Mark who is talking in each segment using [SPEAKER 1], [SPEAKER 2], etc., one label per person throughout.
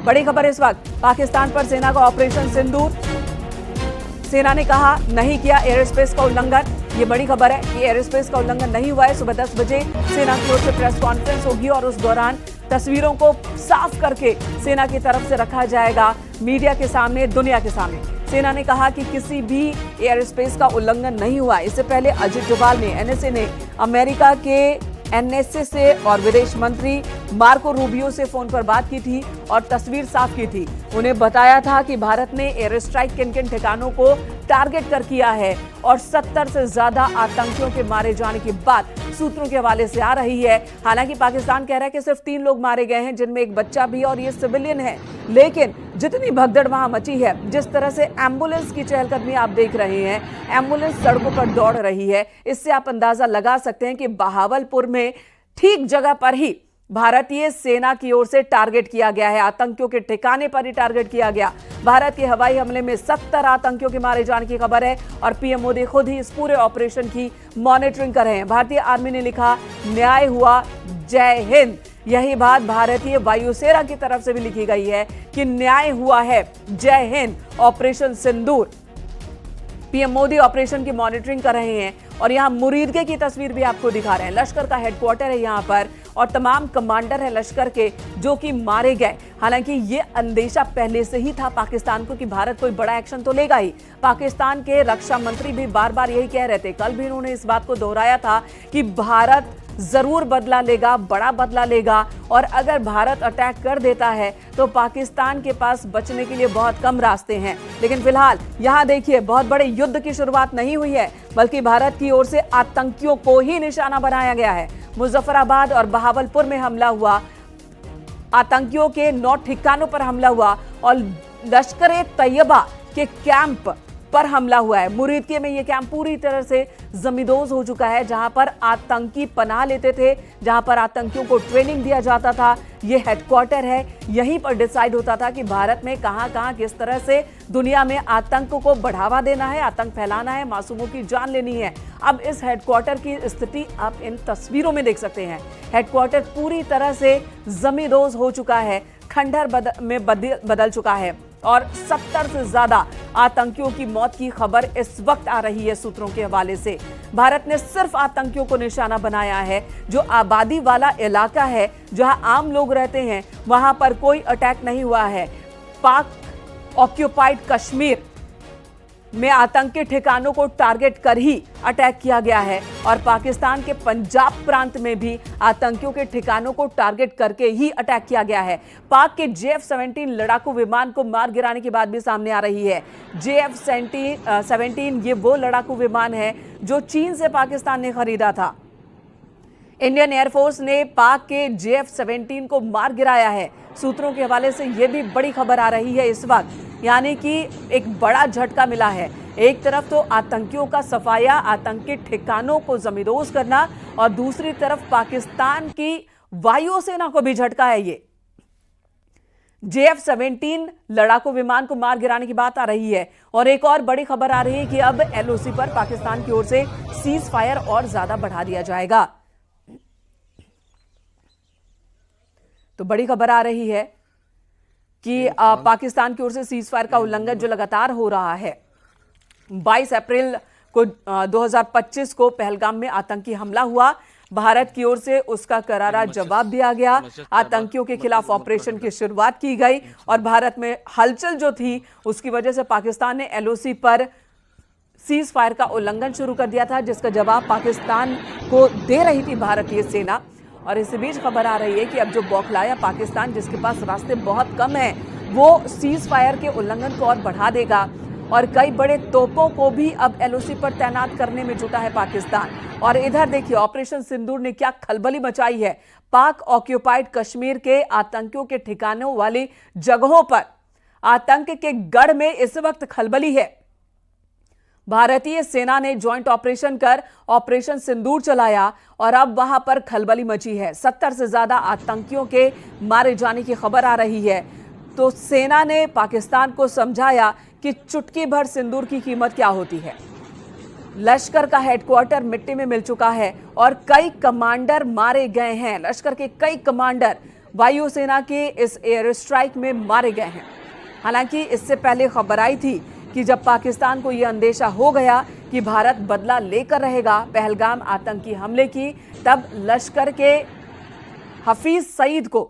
[SPEAKER 1] बड़ी खबर इस वक्त, पाकिस्तान पर सेना का ऑपरेशन सिंदूर। सेना ने कहा नहीं किया एयर स्पेस का उल्लंघन। ये बड़ी खबर है कि एयर स्पेस का उल्लंघन नहीं हुआ है। सुबह 10 बजे सेना की ओर से प्रेस कॉन्फ्रेंस होगी और उस दौरान तस्वीरों को साफ करके सेना की तरफ से रखा जाएगा मीडिया के सामने, दुनिया के सामने। सेना ने कहा कि किसी भी एयर स्पेस का उल्लंघन नहीं हुआ। इससे पहले अजित डोभाल ने, एनएसए ने अमेरिका के एनएसए से और विदेश मंत्री मार्को रूबियो से फोन पर बात की थी और तस्वीर साफ की थी। उन्हें बताया था कि भारत ने एयर स्ट्राइक किन किन ठिकानों को टारगेट कर किया है और 70 से ज्यादा आतंकियों के मारे जाने की बात सूत्रों के हवाले से आ रही है। हालांकि पाकिस्तान कह रहा है कि सिर्फ 3 लोग मारे गए हैं, जिनमें एक बच्चा भी और ये सिविलियन है। लेकिन जितनी भगदड़ वहां मची है, जिस तरह से एम्बुलेंस की चहलकदमी आप देख रहे हैं, एम्बुलेंस सड़कों पर दौड़ रही है, इससे आप अंदाजा लगा सकते हैं कि बहावलपुर में ठीक जगह पर ही भारतीय सेना की ओर से टारगेट किया गया है। आतंकियों के ठिकाने पर ही टारगेट किया गया। भारत के हवाई हमले में 70 आतंकियों के मारे जाने की खबर है और पीएम मोदी खुद ही इस पूरे ऑपरेशन की मॉनिटरिंग कर रहे हैं। भारतीय आर्मी ने लिखा, न्याय हुआ, जय हिंद। यही बात भारतीय वायुसेना की तरफ से भी लिखी गई है कि न्याय हुआ है, जय हिंद। ऑपरेशन सिंदूर, पीएम मोदी ऑपरेशन की मॉनिटरिंग कर रहे हैं और यहां मुरीदगे की तस्वीर भी आपको दिखा रहे हैं। लश्कर का हेडक्वार्टर है यहां पर और तमाम कमांडर है लश्कर के जो कि मारे गए। हालांकि ये अंदेशा पहले से ही था पाकिस्तान को कि भारत कोई बड़ा एक्शन तो लेगा ही। पाकिस्तान के रक्षा मंत्री भी बार बार यही कह रहे थे। कल भी उन्होंने इस बात को दोहराया था कि भारत जरूर बदला लेगा, बड़ा बदला लेगा और अगर भारत अटैक कर देता है तो पाकिस्तान के पास बचने के लिए बहुत कम रास्ते हैं। लेकिन फिलहाल यहां देखिए, बहुत बड़े युद्ध की शुरुआत नहीं हुई है, बल्कि भारत की ओर से आतंकियों को ही निशाना बनाया गया है। मुजफ्फराबाद और बहावलपुर में हमला हुआ, आतंकियों के 9 ठिकानों पर हमला हुआ और लश्कर-ए-तैयबा के कैंप पर हमला हुआ है। मुरीदके में यह कैंप पूरी तरह से जमींदोज हो चुका है, जहां पर आतंकी पनाह लेते थे, जहां पर आतंकियों को ट्रेनिंग दिया जाता था। यह हेडक्वार्टर है, यहीं पर डिसाइड होता था कि भारत में कहां-कहां किस तरह से दुनिया में आतंक को बढ़ावा देना है, आतंक फैलाना है, मासूमों की जान लेनी है। अब इस हेडक्वार्टर की स्थिति आप इन तस्वीरों में देख सकते हैं। हेडक्वार्टर पूरी तरह से जमींदोज हो चुका है, खंडहर में बदल चुका है और 70 से ज्यादा आतंकियों की मौत की खबर इस वक्त आ रही है सूत्रों के हवाले से। भारत ने सिर्फ आतंकियों को निशाना बनाया है। जो आबादी वाला इलाका है, जहां आम लोग रहते हैं, वहां पर कोई अटैक नहीं हुआ है। पाक ऑक्यूपाइड कश्मीर में आतंकी ठिकानों को टारगेट कर ही अटैक किया गया है और पाकिस्तान के पंजाब प्रांत में भी आतंकियों के ठिकानों को टारगेट करके ही अटैक किया गया है। पाक के JF-17 लड़ाकू विमान को मार गिराने की बात भी सामने आ रही है। JF-17 ये वो लड़ाकू विमान है जो चीन से पाकिस्तान ने खरीदा था। इंडियन एयरफोर्स ने पाक के JF-17 को मार गिराया है। सूत्रों के हवाले से यह भी बड़ी खबर आ रही है इस वक्त, यानी कि एक बड़ा झटका मिला है। एक तरफ तो आतंकियों का सफाया, आतंकी ठिकानों को जमींदोज करना और दूसरी तरफ पाकिस्तान की वायुसेना को भी झटका है। ये JF-17 लड़ाकू विमान को मार गिराने की बात आ रही है और एक और बड़ी खबर आ रही है कि अब LOC पर पाकिस्तान की ओर से सीज फायर और ज्यादा बढ़ा दिया जाएगा। तो बड़ी खबर आ रही है कि पाकिस्तान की ओर से सीज फायर का उल्लंघन जो लगातार हो रहा है। 22 अप्रैल को 2025 को पहलगाम में आतंकी हमला हुआ। भारत की ओर से उसका करारा जवाब दिया गया। आतंकियों के खिलाफ ऑपरेशन की शुरुआत की गई और भारत में हलचल जो थी उसकी वजह से पाकिस्तान ने LOC पर सीज फायर का उल्लंघन शुरू कर दिया था, जिसका जवाब पाकिस्तान को दे रही थी भारतीय सेना। और इसी बीच खबर आ रही है कि अब जो बौखलाया पाकिस्तान, जिसके पास रास्ते बहुत कम हैं, वो सीज फायर के उल्लंघन को और बढ़ा देगा और कई बड़े तोपों को भी अब LOC पर तैनात करने में जुटा है पाकिस्तान। और इधर देखिए, ऑपरेशन सिंदूर ने क्या खलबली मचाई है। पाक ऑक्यूपाइड कश्मीर के आतंकियों के ठिकानों वाली जगहों पर आतंक के गढ़ में इस वक्त खलबली है। भारतीय सेना ने ज्वाइंट ऑपरेशन कर ऑपरेशन सिंदूर चलाया और अब वहां पर खलबली मची है। 70 से ज्यादा आतंकियों के मारे जाने की खबर आ रही है। तो सेना ने पाकिस्तान को समझाया कि चुटकी भर सिंदूर की कीमत क्या होती है। लश्कर का हेडक्वार्टर मिट्टी में मिल चुका है और कई कमांडर मारे गए हैं। लश्कर के कई कमांडर वायुसेना के इस एयर स्ट्राइक में मारे गए हैं। हालांकि इससे पहले खबर आई थी कि जब पाकिस्तान को यह अंदेशा हो गया कि भारत बदला लेकर रहेगा पहलगाम आतंकी हमले की, तब लश्कर के हफीज सईद को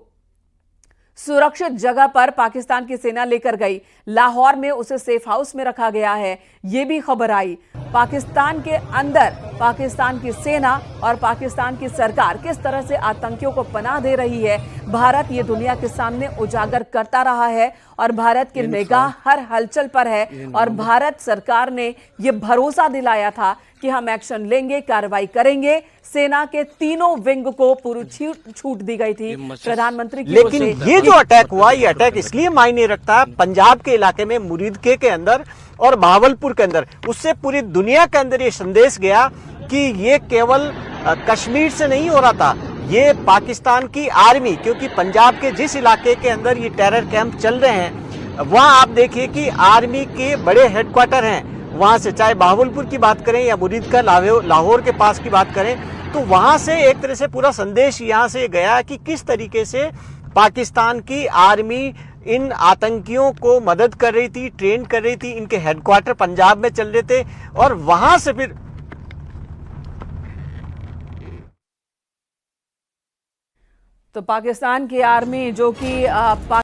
[SPEAKER 1] सुरक्षित जगह पर पाकिस्तान की सेना लेकर गई। लाहौर में उसे सेफ हाउस में रखा गया है, ये भी खबर आई। पाकिस्तान के अंदर पाकिस्तान की सेना और पाकिस्तान की सरकार किस तरह से आतंकियों को पनाह दे रही है, भारत ये दुनिया के सामने उजागर करता रहा है और भारत की निगाह हर हलचल पर है। और भारत सरकार ने ये भरोसा दिलाया था कि हम एक्शन लेंगे, कार्रवाई करेंगे। सेना के तीनों विंग को पूरी छूट दी गई थी प्रधानमंत्री की।
[SPEAKER 2] लेकिन ये जो अटैक हुआ, ये अटैक इसलिए मायने रखता है पंजाब के इलाके में मुरीदके के अंदर और बहावलपुर के अंदर। उससे पूरी दुनिया के अंदर ये संदेश गया कि ये केवल कश्मीर से नहीं हो रहा था, ये पाकिस्तान की आर्मी, क्योंकि पंजाब के जिस इलाके के अंदर ये टेरर कैंप चल रहे हैं वहां आप देखिए कि आर्मी के बड़े हेडक्वार्टर हैं। वहां से चाहे बहावलपुर की बात करें या मुरीदका लाहौर के पास की बात करें, तो वहां से एक तरह से पूरा संदेश यहां से गया कि किस तरीके से पाकिस्तान की आर्मी इन आतंकियों को मदद कर रही थी, ट्रेन कर रही थी। इनके हेडक्वार्टर पंजाब में चल रहे थे और वहां से फिर
[SPEAKER 1] तो पाकिस्तान की आर्मी जो कि